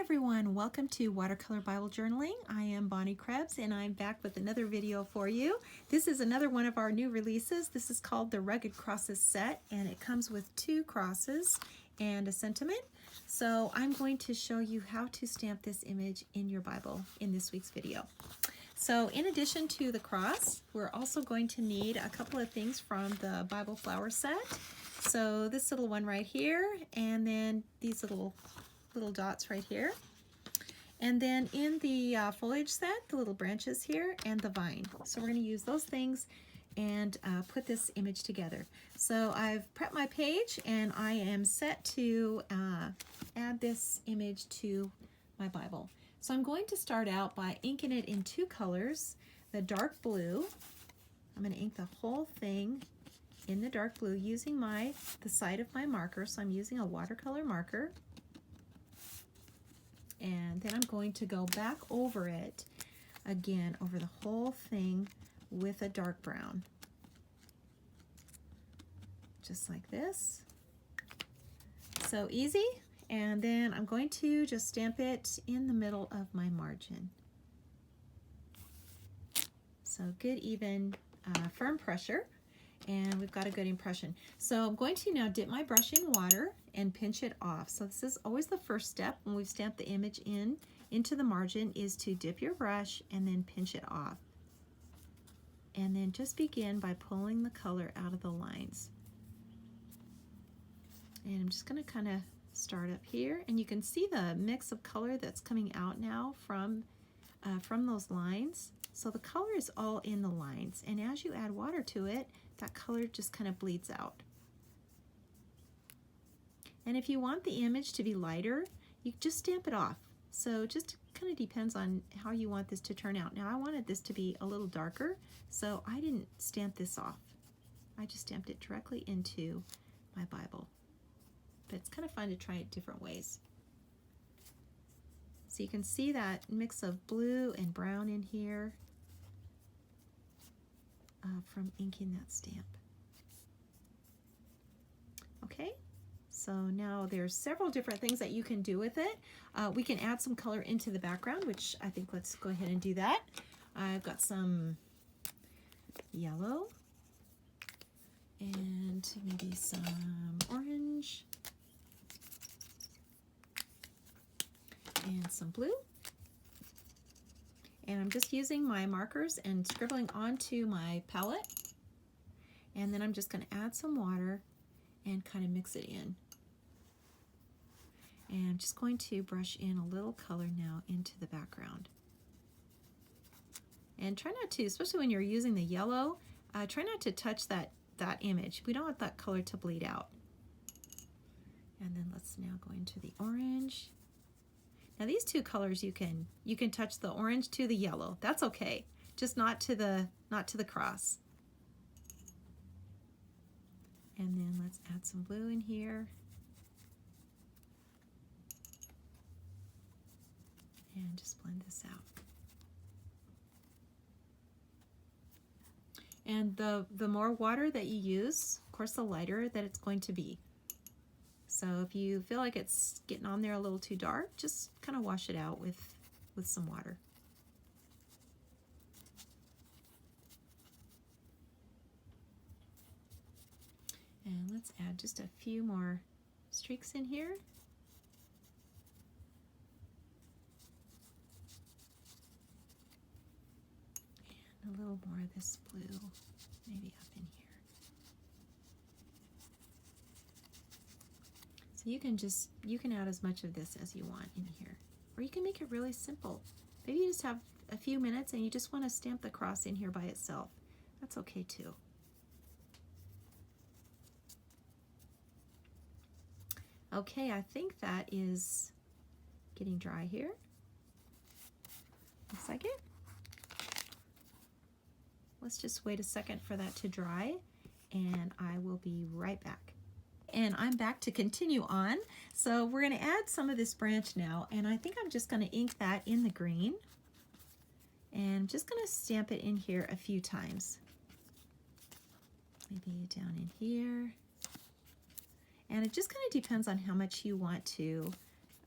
everyone, welcome to Watercolor Bible Journaling. I am Bonnie Krebs and I'm back with another video for you. This is another one of our new releases. This is called the Rugged Crosses Set and it comes with 2 crosses and a sentiment. So I'm going to show you how to stamp this image in your Bible in this week's video. So in addition to the cross, we're also going to need a couple of things from the Bible flower set. So this little one right here, and then these little dots right here. And then in the foliage set, the little branches here and the vine. So we're going to use those things and put this image together. So I've prepped my page and I am set to add this image to my Bible. So I'm going to start out by inking it in 2 colors, the dark blue. I'm going to ink the whole thing in the dark blue using the side of my marker. So I'm using a watercolor marker. And then I'm going to go back over it again, over the whole thing with a dark brown. Just like this. So easy. And then I'm going to just stamp it in the middle of my margin. So good, even, firm pressure. And we've got a good impression. So I'm going to now dip my brush in water and pinch it off. So this is always the first step when we've stamped the image into the margin, is to dip your brush and then pinch it off. And then just begin by pulling the color out of the lines. And I'm just going to kind of start up here, and you can see the mix of color that's coming out now from those lines. So the color is all in the lines, and as you add water to it, that color just kind of bleeds out. And if you want the image to be lighter, you just stamp it off. So just kind of depends on how you want this to turn out. Now I wanted this to be a little darker, so I didn't stamp this off. I just stamped it directly into my Bible. But it's kind of fun to try it different ways. So you can see that mix of blue and brown in here from inking that stamp. Okay, so now there's several different things that you can do with it. We can add some color into the background, which I think let's go ahead and do that. I've got some yellow and maybe some orange and some blue. And I'm just using my markers and scribbling onto my palette. And then I'm just going to add some water and kind of mix it in. And I'm just going to brush in a little color now into the background. And try not to, especially when you're using the yellow, try not to touch that image. We don't want that color to bleed out. And then let's now go into the orange. Now these 2 colors, you can touch the orange to the yellow. That's okay, just not to the cross. And then let's add some blue in here. And just blend this out. And the more water that you use, of course, the lighter that it's going to be. So if you feel like it's getting on there a little too dark, just kind of wash it out with some water. And let's add just a few more streaks in here. And a little more of this blue, maybe up in here. So you can add as much of this as you want in here. Or you can make it really simple. Maybe you just have a few minutes and you just want to stamp the cross in here by itself. That's okay too. Okay, I think that is getting dry here. Looks like it. Let's just wait a second for that to dry and I will be right back. And I'm back to continue on. So we're going to add some of this branch now, and I think I'm just going to ink that in the green. And I'm just going to stamp it in here a few times. Maybe down in here. And it just kind of depends on how much you want to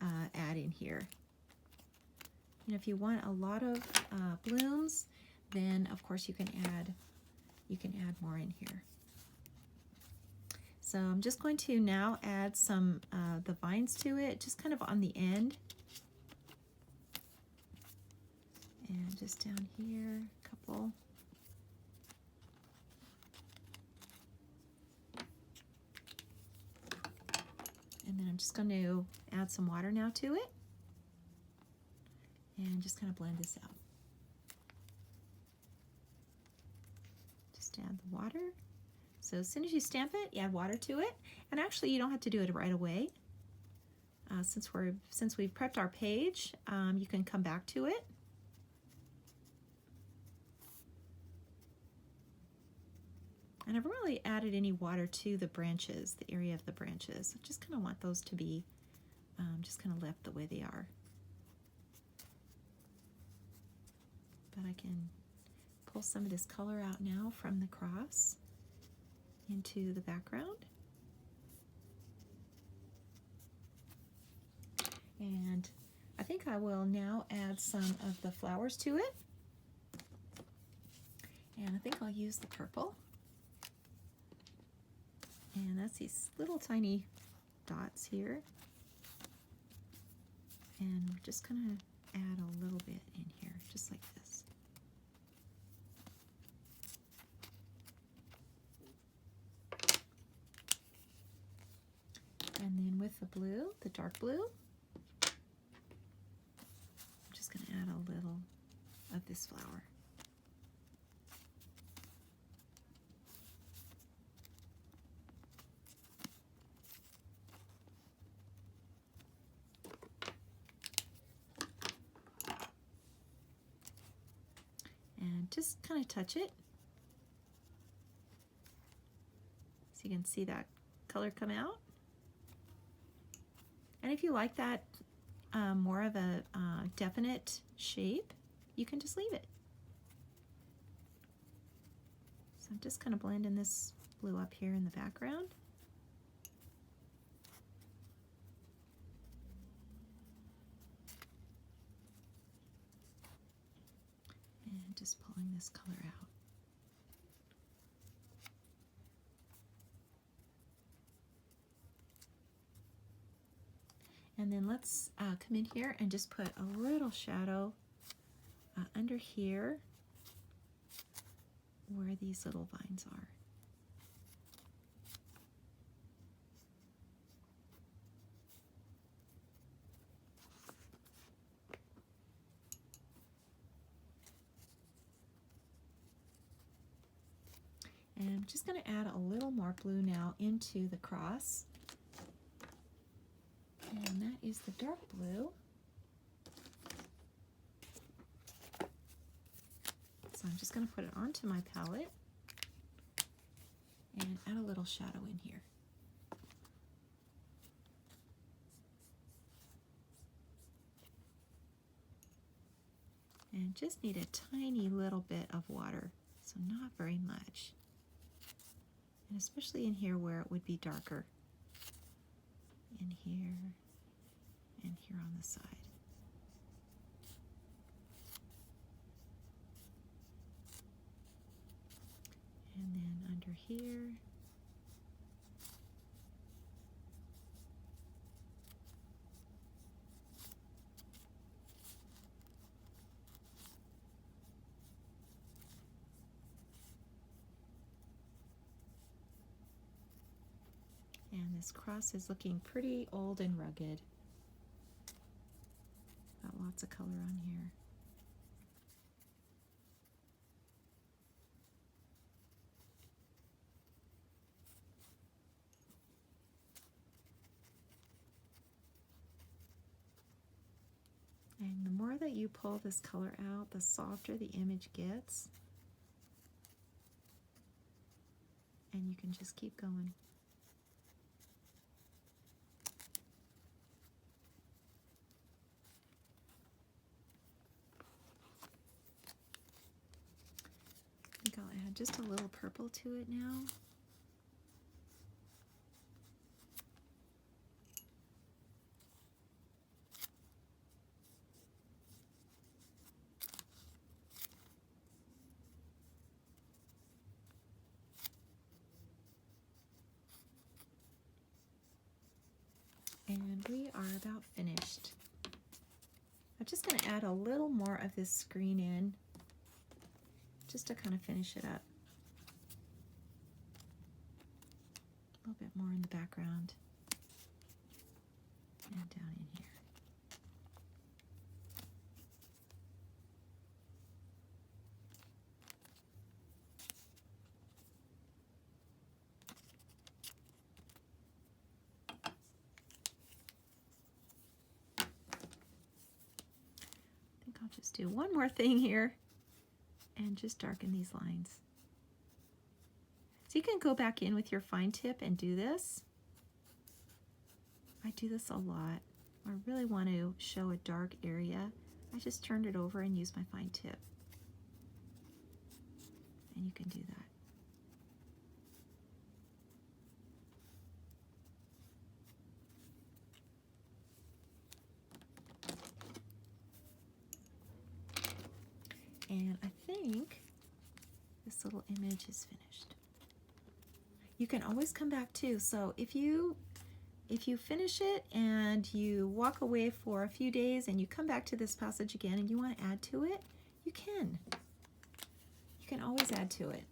add in here. You know, if you want a lot of blooms, then of course you can add more in here. So I'm just going to now add some the vines to it, just kind of on the end. And just down here, a couple. And then I'm just going to add some water now to it. And just kind of blend this out. Just add the water. So as soon as you stamp it, you add water to it. And actually you don't have to do it right away. Since we've prepped our page, you can come back to it. I never really added any water to the branches, the area of the branches. I just kind of want those to be just kind of left the way they are. But I can pull some of this color out now from the cross into the background. And I think I will now add some of the flowers to it. And I think I'll use the purple. And that's these little tiny dots here. And we're just going to add a little bit in here, just like this. And then with the blue, the dark blue, I'm just going to add a little of this flower. And just kind of touch it so you can see that color come out. And if you like that more of a definite shape, you can just leave it. So I'm just kind of blending this blue up here in the background. And just pulling this color out. And then let's come in here and just put a little shadow under here where these little vines are. And I'm just going to add a little more blue now into the cross. And that is the dark blue. So I'm just going to put it onto my palette and add a little shadow in here. And just need a tiny little bit of water, so not very much. And especially in here where it would be darker. In here and here on the side. And then under here. And this cross is looking pretty old and rugged. Got lots of color on here. And the more that you pull this color out, the softer the image gets. And you can just keep going. I think I'll add just a little purple to it now. we are about finished. I'm just going to add a little more of this screen in just to kind of finish it up. A little bit more in the background and down in here. I'll just do one more thing here and just darken these lines. So you can go back in with your fine tip and do this. I do this a lot. I really want to show a dark area. I just turned it over and used my fine tip. And you can do that. And I think this little image is finished. You can always come back too. So if you finish it and you walk away for a few days and you come back to this passage again and you want to add to it, you can. You can always add to it.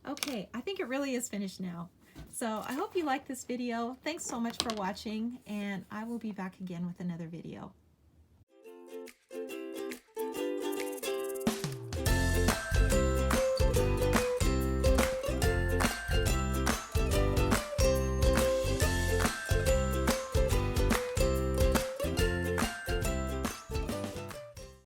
Okay, I think it really is finished now. So I hope you liked this video. Thanks so much for watching, and I will be back again with another video.